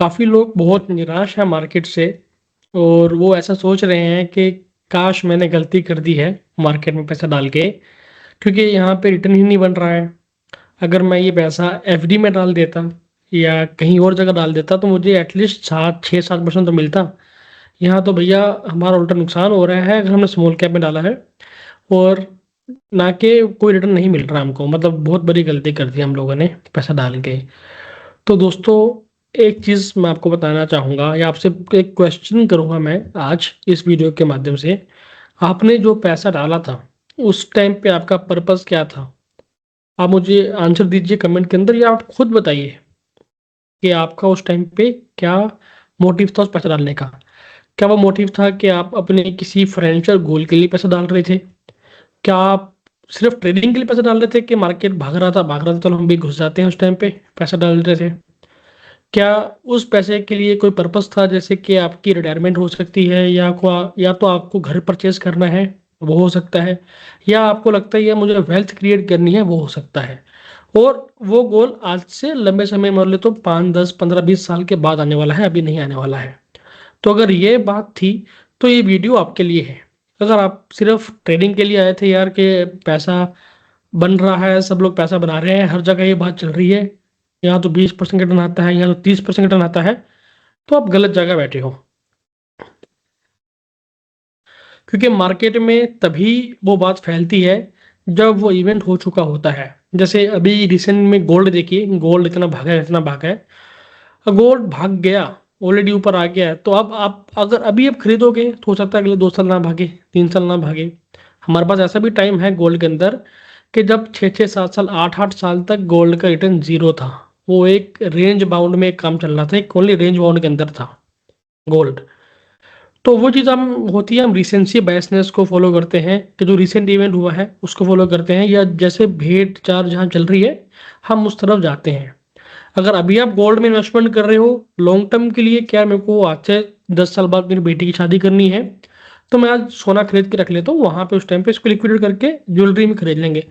काफ़ी लोग बहुत निराश हैं मार्केट से और वो ऐसा सोच रहे हैं कि काश मैंने गलती कर दी है मार्केट में पैसा डाल के, क्योंकि यहाँ पे रिटर्न ही नहीं बन रहा है। अगर मैं ये पैसा एफडी में डाल देता या कहीं और जगह डाल देता तो मुझे एटलीस्ट 7 6 7% तो मिलता। यहाँ तो भैया हमारा उल्टा नुकसान हो रहा है अगर हमने स्मॉल कैप में डाला है, और ना कि कोई रिटर्न नहीं मिल रहा हमको। मतलब बहुत बड़ी गलती कर दी हम लोगों ने पैसा डाल के। तो दोस्तों, एक चीज़ मैं आपको बताना चाहूँगा या आपसे एक क्वेश्चन करूँगा मैं आज इस वीडियो के माध्यम से। आपने जो पैसा डाला था, उस टाइम पे आपका पर्पस क्या था? आप मुझे आंसर दीजिए कमेंट के अंदर, या आप खुद बताइए कि आपका उस टाइम पे क्या मोटिव था उस पैसा डालने का? क्या वो मोटिव था कि आप अपने किसी फाइनेंशियल गोल के लिए पैसा डाल रहे थे? क्या आप सिर्फ ट्रेडिंग के लिए पैसा डाल रहे थे कि मार्केट भाग रहा था चलो हम भी घुस जाते हैं उस टाइम पे पैसा डाल रहे थे? क्या उस पैसे के लिए कोई पर्पस था, जैसे कि आपकी रिटायरमेंट हो सकती है, या तो आपको घर परचेज करना है, वो हो सकता है, या आपको लगता है या मुझे वेल्थ क्रिएट करनी है, वो हो सकता है। और वो गोल आज से लंबे समय मान ले तो 5 10 15 20 साल के बाद आने वाला है, अभी नहीं आने वाला है। तो अगर ये बात थी तो ये वीडियो आपके लिए है। अगर आप सिर्फ ट्रेडिंग के लिए आए थे यार कि पैसा बन रहा है, सब लोग पैसा बना रहे हैं, हर जगह ये बात चल रही है, यहाँ तो 20% रिटर्न आता है, यहाँ तो 30% रिटर्न आता है, तो आप गलत जगह बैठे हो। क्योंकि मार्केट में तभी वो बात फैलती है जब वो इवेंट हो चुका होता है। जैसे अभी रिसेंट में गोल्ड देखिए, गोल्ड इतना भागा है, इतना भागा है। गोल्ड भाग गया, ऑलरेडी ऊपर आ गया है, तो अब आप अगर अभी आप खरीदोगे तो हो सकता है अगले 2 साल ना भागे, 3 साल ना भागे। हमारे पास ऐसा भी टाइम है गोल्ड के अंदर कि जब 6 6 7 साल 8 8 साल तक गोल्ड का रिटर्न जीरो था। वो एक रेंज बाउंड में एक काम चल रहा था, एक ओनली रेंज बाउंड के अंदर था गोल्ड। तो वो चीज़ हम होती है, हम रिसेंसी बायसनेस को फॉलो करते हैं कि जो रिसेंट इवेंट हुआ है उसको फॉलो करते हैं, या जैसे भेंट चाल जहाँ चल रही है हम उस तरफ जाते हैं। अगर अभी आप गोल्ड में इन्वेस्टमेंट कर रहे हो लॉन्ग टर्म के लिए, क्या मेरे को आज से 10 साल बाद मेरी बेटी की शादी करनी है, तो मैं आज सोना खरीद के रख लेता हूँ, वहां पे उस टाइम पे इसको लिक्विडेट करके ज्वेलरी में खरीद लेंगे।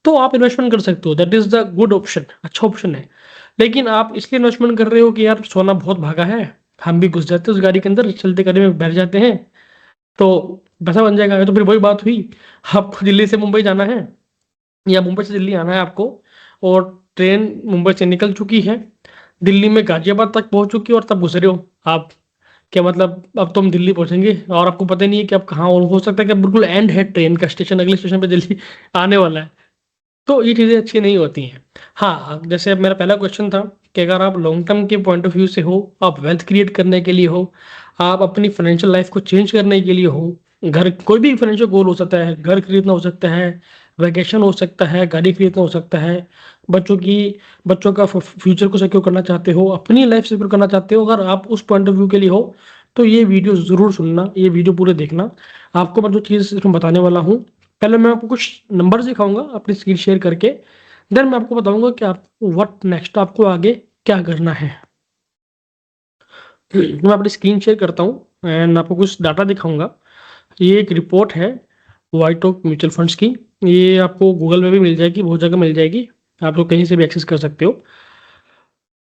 तो आप इन्वेस्टमेंट कर सकते हो, that is the good option, अच्छा ऑप्शन है। लेकिन आप इसलिए इन्वेस्टमेंट कर रहे हो कि यार सोना बहुत भागा है, हम भी घुस जाते हैं उस गाड़ी के अंदर, चलते गाड़ी में बैठ जाते हैं तो पैसा बन जाएगा। तो फिर वही बात हुई, आपको दिल्ली से मुंबई जाना है या मुंबई से दिल्ली आना है आपको, और ट्रेन मुंबई से निकल चुकी है, दिल्ली में गाजियाबाद तक पहुंच चुकी है, और तब घुस रहे हो आप। क्या मतलब अब तो हम दिल्ली पहुंचेंगे और आपको पता ही नहीं है कि आप कहाँ, और हो सकता है कि बिल्कुल एंड है ट्रेन का स्टेशन, अगले स्टेशन पे दिल्ली आने वाला है। तो ये चीज़ें अच्छी नहीं होती हैं। हाँ, जैसे अब मेरा पहला क्वेश्चन था कि अगर आप लॉन्ग टर्म के पॉइंट ऑफ व्यू से हो, आप वेल्थ क्रिएट करने के लिए हो, आप अपनी फाइनेंशियल लाइफ को चेंज करने के लिए हो, घर कोई भी फाइनेंशियल गोल हो सकता है, घर खरीदना हो सकता है, वैकेशन हो सकता है, गाड़ी खरीदना हो सकता है, बच्चों की बच्चों का फ्यूचर को सिक्योर करना चाहते हो, अपनी लाइफ सिक्योर करना चाहते हो, अगर आप उस पॉइंट ऑफ व्यू के लिए हो तो ये वीडियो ज़रूर सुनना, ये वीडियो पूरे देखना। आपको मैं जो चीज़ इसमें बताने वाला हूँ, पहले मैं आपको कुछ नंबर दिखाऊंगा अपनी स्क्रीन शेयर करके, देन मैं आपको बताऊंगा कि आप व्हाट नेक्स्ट, आपको आगे क्या करना है। मैं अपनी स्क्रीन शेयर करता हूँ एंड आपको कुछ डाटा दिखाऊंगा। ये एक रिपोर्ट है वाइट ओक म्यूचुअल फंड्स की। ये आपको गूगल में भी मिल जाएगी, बहुत जगह मिल जाएगी, आप लोग कहीं से भी एक्सेस कर सकते हो।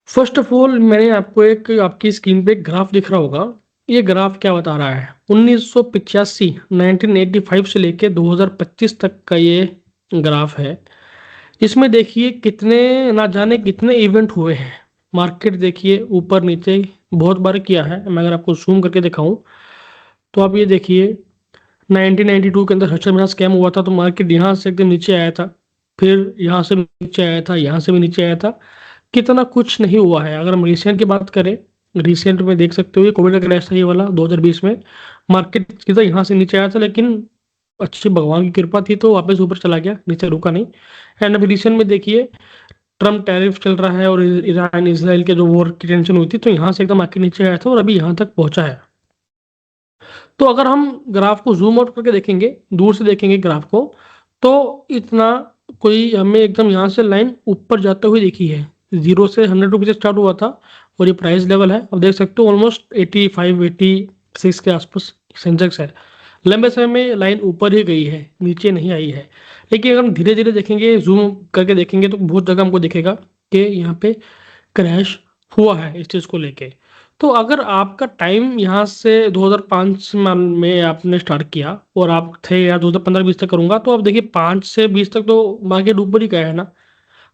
फर्स्ट ऑफ ऑल मैंने आपको एक, आपकी स्क्रीन पे एक ग्राफ दिख रहा होगा। ये ग्राफ क्या बता रहा है, 1985 1985 से लेके 2025 तक का ये ग्राफ है। इसमें देखिए कितने, ना जाने कितने इवेंट हुए हैं। मार्केट देखिए ऊपर नीचे बहुत बार किया है। मैं अगर आपको जूम करके दिखाऊं तो आप ये देखिए 1992 के अंदर हर्षद मेहता स्कैम हुआ था, तो मार्केट यहाँ से एकदम नीचे आया था, फिर यहाँ से नीचे आया था, यहाँ से भी नीचे आया था। कितना कुछ नहीं हुआ है। अगर हम रिसेंट की बात करें, रिसेंट में देख सकते हो ये कोविड का क्रैश था, ये वाला 2020 में। मार्केट सीधा यहाँ से नीचे आया था, लेकिन अच्छी भगवान की कृपा थी तो वापस ऊपर चला गया, नीचे रुका नहीं। एंड अभी रिसेंट में देखिए ट्रम्प टैरिफ चल रहा है और ईरान इसराइल के जो वॉर की टेंशन हुई थी, तो यहाँ से एकदम मार्केट नीचे आया था और अभी यहाँ तक पहुंचा है। तो अगर हम ग्राफ को जूम आउट करके देखेंगे, दूर से देखेंगे ग्राफ को, तो इतना कोई हमें एकदम यहाँ से लाइन ऊपर जाते हुए दिखी है। 0 से 100 रुपये से स्टार्ट हुआ था और ये प्राइस लेवल है, अब देख सकते हो ऑलमोस्ट 85 86 के आसपास सेंसेक्स है। लंबे समय में लाइन ऊपर ही गई है, नीचे नहीं आई है। लेकिन अगर हम धीरे धीरे देखेंगे, जूम करके देखेंगे, तो बहुत जगह हमको दिखेगा कि यहाँ पे क्रैश हुआ है इस चीज़ को लेके। तो अगर आपका टाइम यहाँ से 2005 में आपने स्टार्ट किया और आप थे यार 2015-20 तक करूँगा, तो अब देखिए 5 से 20 तक तो मार्केट ऊपर ही गया है ना।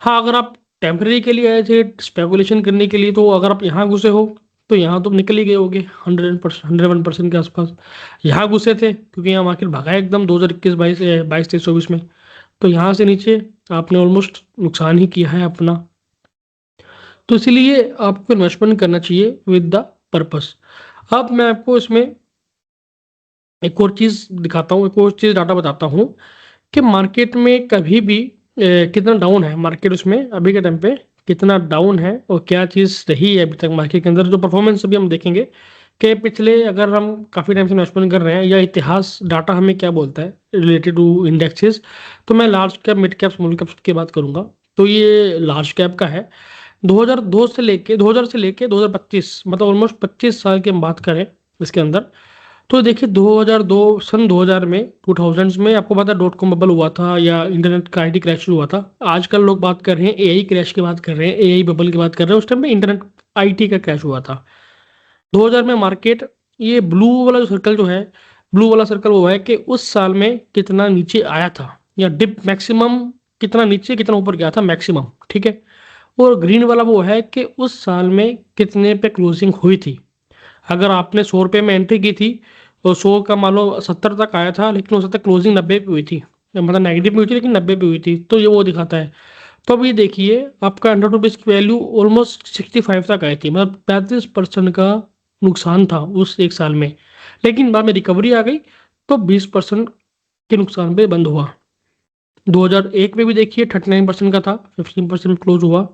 हाँ, अगर आप टेम्परेरी के लिए आए थे स्पेकुलेशन करने के लिए, तो अगर आप यहाँ घुसे हो तो यहाँ तो निकल ही गए होगे 101% के आसपास। यहाँ घुसे थे क्योंकि यहाँ मार्केट भागा है एकदम 2021 22 23 24 में। तो यहाँ से नीचे आपने ऑलमोस्ट नुकसान ही किया है अपना। तो इसीलिए आपको इन्वेस्टमेंट करना चाहिए विद द पर्पस। अब मैं आपको इसमें एक और चीज़ दिखाता हूँ, एक और चीज़ डाटा बताता हूँ कि मार्केट में कभी भी कितना डाउन है मार्केट, उसमें अभी के टाइम पे कितना डाउन है और क्या चीज़ रही है अभी तक मार्केट के अंदर। जो परफॉर्मेंस अभी हम देखेंगे कि पिछले, अगर हम काफ़ी टाइम से इन्वेस्टमेंट कर रहे हैं या इतिहास डाटा हमें क्या बोलता है रिलेटेड टू इंडेक्सेस, तो मैं large cap, mid cap, small cap की बात करूंगा। तो ये लार्ज कैप का है। 2002 से लेके 2000 से लेके 2025, मतलब ऑलमोस्ट 25 साल की हम बात करें इसके अंदर, तो देखिए 2002, सन 2000 में 2000s में आपको पता है डॉट कॉम बबल हुआ था या इंटरनेट का आईटी क्रैश हुआ था। आजकल लोग बात कर रहे हैं एआई क्रैश की बात कर रहे हैं, एआई बबल की बात कर रहे हैं। उस टाइम में इंटरनेट आईटी का क्रैश हुआ था 2000 में मार्केट। ये ब्लू वाला जो सर्कल जो है, ब्लू वाला सर्कल वो है कि उस साल में कितना नीचे आया था या डिप मैक्सिमम कितना नीचे कितना ऊपर गया था मैक्सिमम, ठीक है। और ग्रीन वाला वो है कि उस साल में कितने पे क्लोजिंग हुई थी। अगर आपने 100 रुपये में एंट्री की थी और 100 का मान लो 70 तक आया था, लेकिन हो सकता है क्लोजिंग 90 पे हुई थी, मतलब नेगेटिव में हुई थी लेकिन 90 पे हुई थी, तो ये वो दिखाता है। तो अब ये देखिए आपका 100 रुपीज़ की वैल्यू ऑलमोस्ट 65 तक आई थी, मतलब 35% का नुकसान था उस एक साल में। लेकिन बाद में रिकवरी आ गई तो 20% के नुकसान पे बंद हुआ। 2001 में भी देखिए 39% का था, 15% क्लोज हुआ।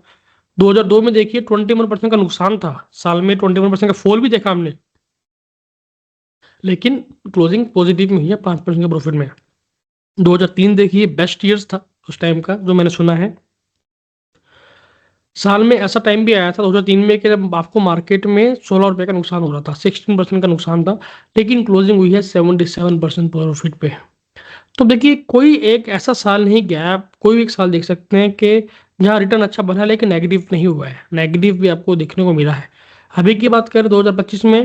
2002 में देखिए 21% का नुकसान था, साल में 21% का फॉल भी देखा हमने, लेकिन क्लोजिंग पॉजिटिव में हुई है 5% के प्रॉफिट में। 2003 देखिए बेस्ट ईयर्स था उस टाइम का जो मैंने सुना है। साल में ऐसा टाइम भी आया था 2003 में कि जब आपको मार्केट में 16 रुपए का नुकसान हो रहा था, 16% का नुकसान था, लेकिन क्लोजिंग हुई है 77% प्रॉफिट पे। तो देखिए कोई एक ऐसा साल नहीं गया, आप कोई भी एक साल देख सकते हैं कि जहाँ रिटर्न अच्छा बना है लेकिन नेगेटिव नहीं हुआ है। नेगेटिव भी आपको देखने को मिला है। अभी की बात करें 2025 में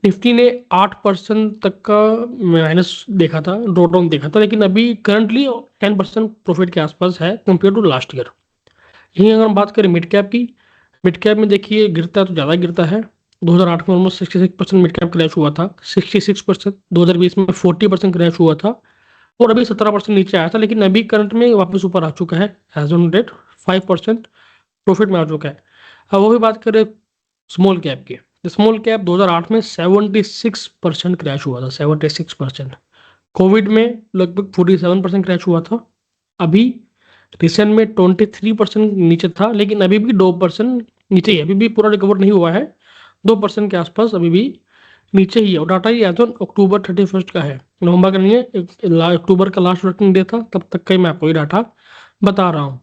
निफ्टी ने 8% तक का माइनस देखा था, ड्रॉ डाउन देखा था, लेकिन अभी करंटली 10% प्रॉफिट के आसपास है कंपेयर टू लास्ट ईयर। यहीं अगर हम बात करें मिड कैप की, मिड कैप में देखिए गिरता तो ज़्यादा गिरता है। 2008 में ऑलमोस्ट 66% मिड कैप क्रैश हुआ था, 66%। 2020 में 40% क्रैश हुआ था और अभी 17% नीचे आया था, लेकिन अभी करंट में वापस ऊपर आ चुका है। एज ऑन डेट 5% प्रॉफिट में आ चुका है। अब वो भी बात करें स्मॉल कैप की, स्मॉल कैप 2008 में 76% क्रैश हुआ था, 76%। कोविड में लगभग 47% क्रैश हुआ था। अभी रिसेंट में 23% नीचे था, लेकिन अभी भी 2% नीचे ही है, अभी भी पूरा रिकवर नहीं हुआ है, 2% के आसपास अभी भी नीचे ही है। और डाटा ये तो अक्टूबर 31 का है, नवंबर का नहीं है। अक्टूबर का लास्ट वर्किंग डे था, तब तक का ही मैं आपको ये डाटा बता रहा हूँ।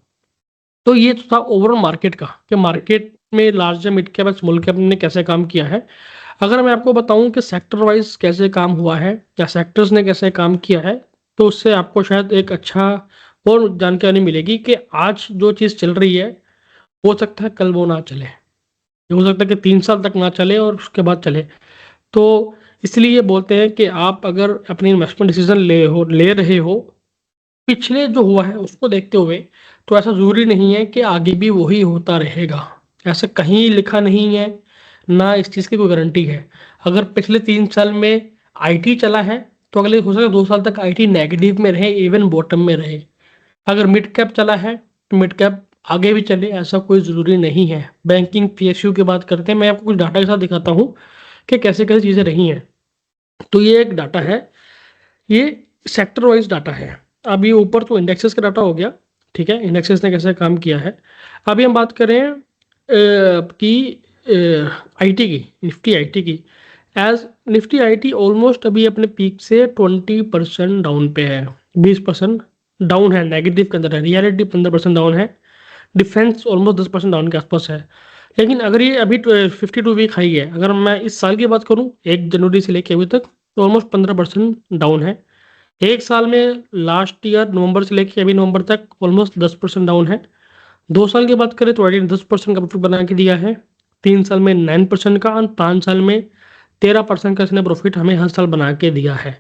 तो ये तो था ओवरऑल मार्केट का कि मार्केट में large mid cap small cap ने कैसे काम किया है। अगर मैं आपको बताऊं कि सेक्टर वाइज कैसे काम हुआ है या सेक्टर्स ने कैसे काम किया है, तो उससे आपको शायद एक अच्छा और जानकारी मिलेगी कि आज जो चीज़ चल रही है हो सकता है कल वो ना चले, हो सकता है कि 3 साल तक ना चले और उसके बाद चले। तो इसलिए बोलते हैं कि आप अगर अपनी इन्वेस्टमेंट डिसीजन ले रहे हो पिछले जो हुआ है उसको देखते हुए, तो ऐसा ज़रूरी नहीं है कि आगे भी वही होता रहेगा। ऐसा कहीं लिखा नहीं है, ना इस चीज़ की कोई गारंटी है। अगर पिछले 3 साल में आईटी चला है तो अगले हो सकता है 2 साल तक आईटी नेगेटिव में रहे, इवन बॉटम में रहे। अगर मिड कैप चला है तो मिड कैप आगे भी चले, ऐसा कोई ज़रूरी नहीं है। बैंकिंग पीएसयू की बात करते हैं, मैं आपको कुछ डाटा के साथ दिखाता हूँ कि कैसे कैसे चीज़ें रही हैं। तो ये एक डाटा है, ये सेक्टर वाइज डाटा है। अब ये ऊपर तो इंडेक्सेस का डाटा हो गया, ठीक है, इंडेक्सेस ने कैसे काम किया है। अभी हम बात करें कि आईटी की, निफ्टी आईटी की। एज निफ्टी आईटी ऑलमोस्ट अभी अपने पीक से 20% डाउन पे है, 20% डाउन है, नेगेटिव के अंदर है। रियलिटी 15% डाउन है। डिफेंस ऑलमोस्ट 10% डाउन के आसपास है। लेकिन अगर ये अभी 52 वीक हाई है, अगर मैं इस साल की बात करूँ 1 जनवरी से लेके अभी तक, तो ऑलमोस्ट 15% डाउन है। एक साल में लास्ट ईयर नवंबर से लेके अभी नवंबर तक ऑलमोस्ट 10% डाउन है। 2 साल की बात करें तो ऑलरेडी 10% का प्रॉफिट बना के दिया है। 3 साल में 9% का और 5 साल में 13% का इसने प्रॉफिट हमें हर साल बना के दिया है।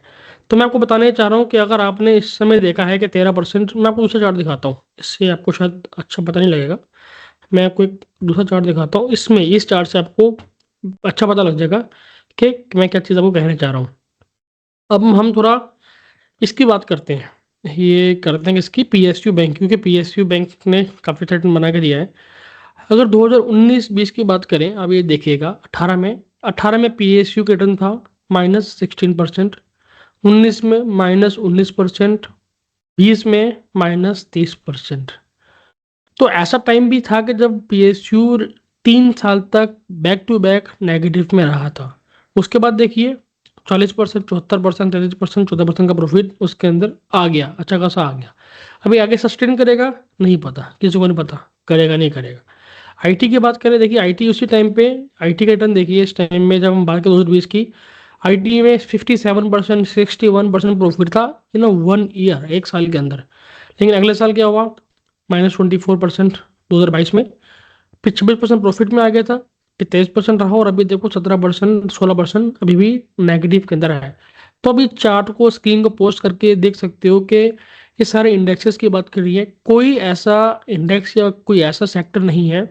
तो मैं आपको बताने चाह रहा हूँ कि अगर आपने इस समय देखा है कि 13%, मैं आपको दूसरा चार्ट दिखाता हूँ, इससे आपको शायद अच्छा पता नहीं लगेगा। मैं आपको एक दूसरा चार्ट दिखाता हूँ, इसमें इस चार्ट से आपको अच्छा पता लग जाएगा कि मैं क्या चीज़ आपको कहना चाह रहा हूँ। अब हम थोड़ा इसकी बात करते हैं, ये करते हैं इसकी पीएसयू बैंक, क्योंकि पीएसयू बैंक ने काफ़ी रिटर्न बना के दिया है। अगर 2019-20 की बात करें, अब ये देखिएगा 18 में पीएसयू का रिटर्न था -16%, 19 में -19%, 20 में -30%। तो ऐसा टाइम भी था कि जब पीएसयू 3 साल तक बैक टू बैक नेगेटिव में रहा था। उसके बाद देखिए 40%, 74%, 33%, 14% का प्रॉफिट उसके अंदर आ गया, अच्छा खासा आ गया। अभी आगे सस्टेन करेगा नहीं पता, किसी को नहीं पता करेगा नहीं करेगा। आईटी की बात करें, देखिए आईटी उसी टाइम पे, आईटी का रिटर्न देखिए इस टाइम में जब हम बात करें 2020 की, आईटी में 57%, 61% प्रॉफिट था इन 1 ईयर, 1 साल के अंदर। लेकिन अगले साल क्या हुआ, -24% 2022 में, फिर 26% प्रॉफिट में आ गया था, फिर 23% रहा, और अभी देखो 17%, 16% अभी भी नेगेटिव के अंदर है। तो अभी चार्ट को, स्क्रीन को पोस्ट करके देख सकते हो कि ये सारे इंडेक्सेस की बात करिए, कोई ऐसा इंडेक्स या कोई ऐसा सेक्टर नहीं है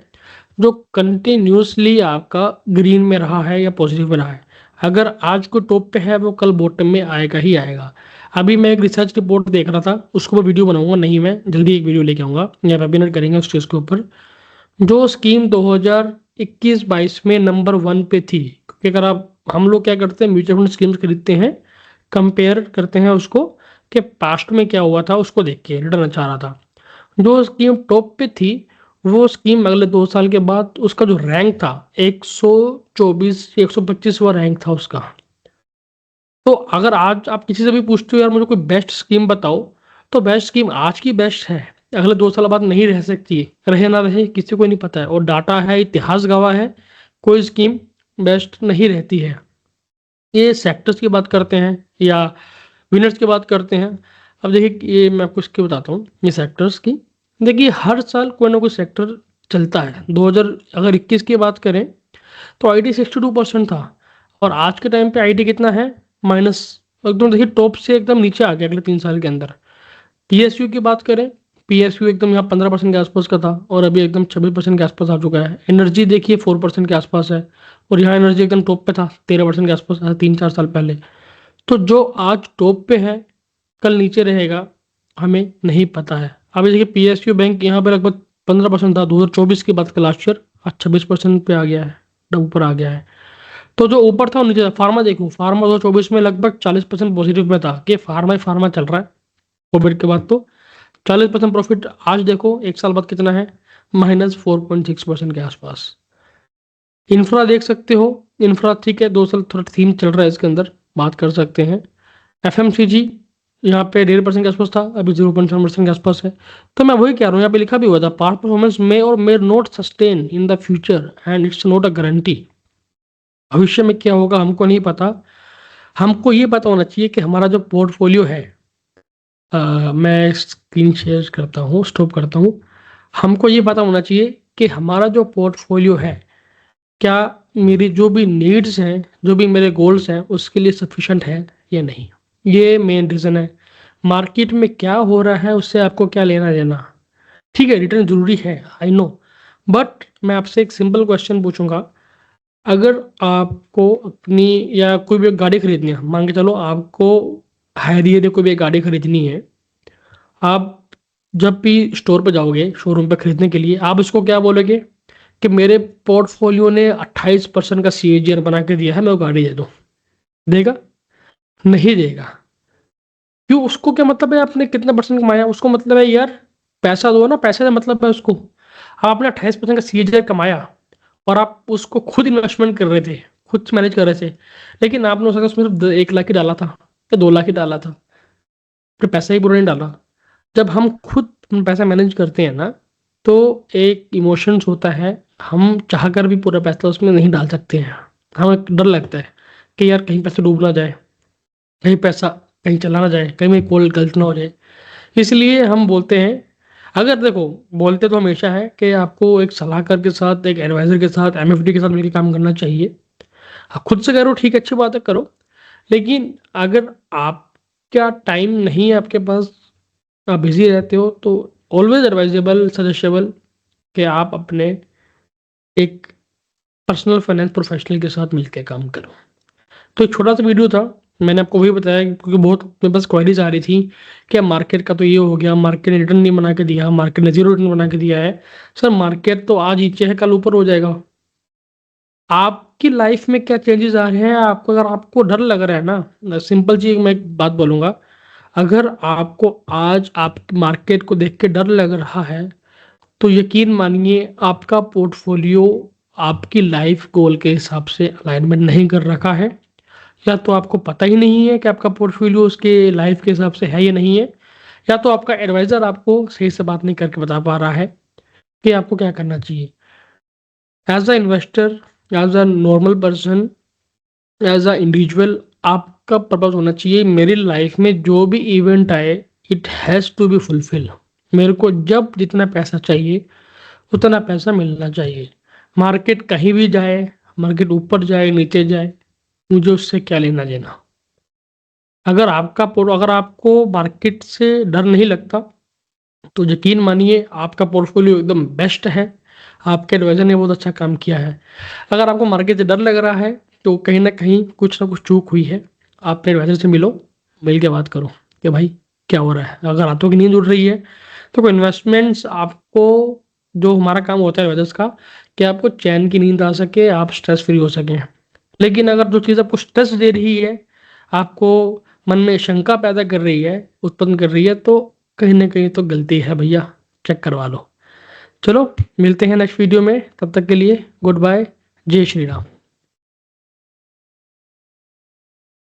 जो कंटिन्यूसली आपका ग्रीन में रहा है या पॉजिटिव में रहा है। अगर आज को टॉप पे है, वो कल बॉटम में आएगा ही आएगा। अभी मैं एक रिसर्च रिपोर्ट देख रहा था, उसको मैं वीडियो बनाऊंगा, नहीं मैं जल्दी एक वीडियो लेके आऊंगा या वेबिनार करेंगे उस चीज़ के ऊपर। जो स्कीम 2021-22 में नंबर 1 पे थी, क्योंकि अगर आप, हम लोग क्या करते हैं, म्यूचुअल फंड स्कीम्स खरीदते हैं, कंपेयर करते हैं उसको कि पास्ट में क्या हुआ था, उसको देख के रिटर्न अच्छा आ रहा था। जो स्कीम टॉप पे थी, वो स्कीम अगले 2 साल के बाद उसका जो रैंक था 124 125वां रैंक था उसका। तो अगर आज आप किसी से भी पूछते हो यार मुझे कोई बेस्ट स्कीम बताओ, तो बेस्ट स्कीम आज की बेस्ट है, अगले 2 साल बाद नहीं रह सकती, रहे ना रहे किसी को नहीं पता है, और डाटा है, इतिहास गवाह है, कोई स्कीम बेस्ट नहीं रहती है। ये सेक्टर्स की बात करते हैं या विनर्स की बात करते हैं। अब देखिए, ये मैं आपको इसकी बताता हूँ, ये सेक्टर्स की, देखिए हर साल कोई ना कोई सेक्टर चलता है। 2000 अगर 21 की बात करें तो आईटी 62% था, और आज के टाइम पे आईटी कितना है, माइनस, एकदम देखिए टॉप से एकदम नीचे आ गया अगले 3 साल के अंदर। पीएसयू की बात करें, पीएसयू एकदम यहाँ 15% के आसपास का था, और अभी एकदम 26% के आसपास आ चुका है। एनर्जी देखिए 4% के आसपास है, और यहाँ एनर्जी एकदम टॉप पे था 13% के आसपास, 3-4 साल पहले। तो जो आज टॉप पे है, कल नीचे रहेगा, हमें नहीं पता है। अभी देखिए पीएसयू बैंक यहाँ पे लगभग 15% था 2024 की बात कर, लास्ट ईयर आज 26% पे आ गया है, ऊपर आ गया है। तो जो ऊपर था वो नीचे था। फार्मा देखो, फार्मा 2024 में लगभग 40% पॉजिटिव में था कि फार्मा ही फार्मा चल रहा है कोविड के बाद। तो 40% प्रॉफिट, आज देखो 1 साल बाद कितना है, -4.6% के आसपास। इंफ्रा देख सकते हो, इंफ्रा ठीक है, 2 साल थोड़ा थीम चल रहा है इसके अंदर, बात कर सकते हैं। एफएमसीजी यहाँ पे 1.5% के आसपास था, अभी 0.7% के आसपास है। तो मैं वही कह रहा हूँ, यहाँ पे लिखा भी हुआ था, पास्ट परफॉर्मेंस मे और may not sustain in the future and it's not a guarantee. भविष्य में क्या होगा हमको नहीं पता। हमको ये पता होना चाहिए कि हमारा जो पोर्टफोलियो है, मैं स्क्रीन शेयर करता हूँ, स्टॉप करता हूँ। हमको ये पता होना चाहिए कि हमारा जो पोर्टफोलियो है, क्या मेरी जो भी नीड्स हैं, जो भी मेरे गोल्स हैं, उसके लिए सफिशेंट है या नहीं। ये मेन रीज़न है। मार्केट में क्या हो रहा है उससे आपको क्या लेना देना। ठीक है, रिटर्न जरूरी है, आई नो, बट मैं आपसे एक सिंपल क्वेश्चन पूछूंगा। अगर आपको अपनी या कोई भी एक गाड़ी खरीदनी है, मान के चलो आपको हायरियर कोई भी एक गाड़ी खरीदनी है, आप जब भी स्टोर पे जाओगे, शोरूम पे खरीदने के लिए, आप इसको क्या बोलोगे कि मेरे पोर्टफोलियो ने 28% का सीएजीआर बना के दिया है, मैं वो गाड़ी दे दूं। देगा? नहीं देगा। क्यों? उसको क्या मतलब है आपने कितना परसेंट कमाया, उसको मतलब है यार पैसा दो ना, पैसे का मतलब है उसको। आपने 28% का सीएजीआर कमाया, और आप उसको खुद इन्वेस्टमेंट कर रहे थे, खुद मैनेज कर रहे थे, लेकिन आपने उसका सिर्फ 1 लाख ही डाला था या 2 लाख ही डाला था, फिर पैसा ही पूरा नहीं डाला। जब हम खुद पैसा मैनेज करते हैं ना, तो एक इमोशंस होता है, हम चाहकर भी पूरा पैसा उसमें नहीं डाल सकते हैं। हमें डर लगता है कि यार कहीं पैसा डूब ना जाए, कहीं पैसा कहीं चला ना जाए, कहीं मेरी कॉल गलत ना हो जाए। इसलिए हम बोलते हैं, अगर देखो, बोलते तो हमेशा है कि आपको एक सलाहकार के साथ, एक एडवाइज़र के साथ, एमएफडी के साथ मिलके काम करना चाहिए। खुद से करो ठीक है, अच्छी बात है करो। लेकिन अगर आपका टाइम नहीं है आपके पास, आप बिज़ी रहते हो, तो ऑलवेज़ एडवाइजेबल, सजेस्टेबल कि आप अपने एक पर्सनल फाइनेंस प्रोफेशनल के साथ मिलके काम करो। तो एक छोटा-सा वीडियो था, मैंने आपको वही बताया क्योंकि बहुत मेरे पास क्वेरीज़ आ रही थी कि मार्केट का तो ये हो गया, मार्केट ने रिटर्न नहीं बना के दिया, मार्केट ने ज़ीरो रिटर्न बना के दिया है। सर मार्केट तो आज नीचे है, कल ऊपर हो जाएगा। आपकी लाइफ में क्या चेंजेस आ रहे हैं, आपको अगर आपको डर लग रहा है ना, सिंपल सी मैं एक बात बोलूँगा, अगर आपको आज आप मार्केट को देख के डर लग रहा है, तो यकीन मानिए आपका पोर्टफोलियो आपकी लाइफ गोल के हिसाब से अलाइनमेंट नहीं कर रखा है, या तो आपको पता ही नहीं है कि आपका पोर्टफोलियो उसके लाइफ के हिसाब से है या नहीं है, या तो आपका एडवाइज़र आपको सही से बात नहीं करके बता पा रहा है कि आपको क्या करना चाहिए। As a investor, as a normal person, as a individual, आपका पर्पज़ होना चाहिए मेरी लाइफ में जो भी इवेंट आए, it has to be fulfil. मेरे को जब जितना पैसा चाहिए, उतना पैसा मिलना चाहिए। मार्केट कहीं भी जाए, मार्केट ऊपर जाए, नीचे जाए, मुझे उससे क्या लेना-देना। अगर आपको मार्केट से डर नहीं लगता, तो यकीन मानिए आपका पोर्टफोलियो एकदम बेस्ट है, आपके एडवाइज़र ने बहुत अच्छा काम किया है। अगर आपको मार्केट से डर लग रहा है, तो कहीं न कहीं कुछ न कुछ चूक हुई है। आप अपने एडवाइज़र से मिलो, मिल के बात करो कि भाई क्या हो रहा है? अगर रातों की नींद उड़ रही है, तो कोई इन्वेस्टमेंट्स आपको, जो हमारा काम होता है एडवाइज़र्स का, कि आपको चैन की नींद आ सके, आप स्ट्रेस फ्री हो सकें। लेकिन अगर जो चीज़ आपको स्ट्रेस दे रही है, आपको मन में शंका पैदा कर रही है, उत्पन्न कर रही है, तो कहीं न कहीं तो गलती है भैया, चेक करवा लो। चलो, मिलते हैं नेक्स्ट वीडियो में, तब तक के लिए गुड बाय, जय श्री राम।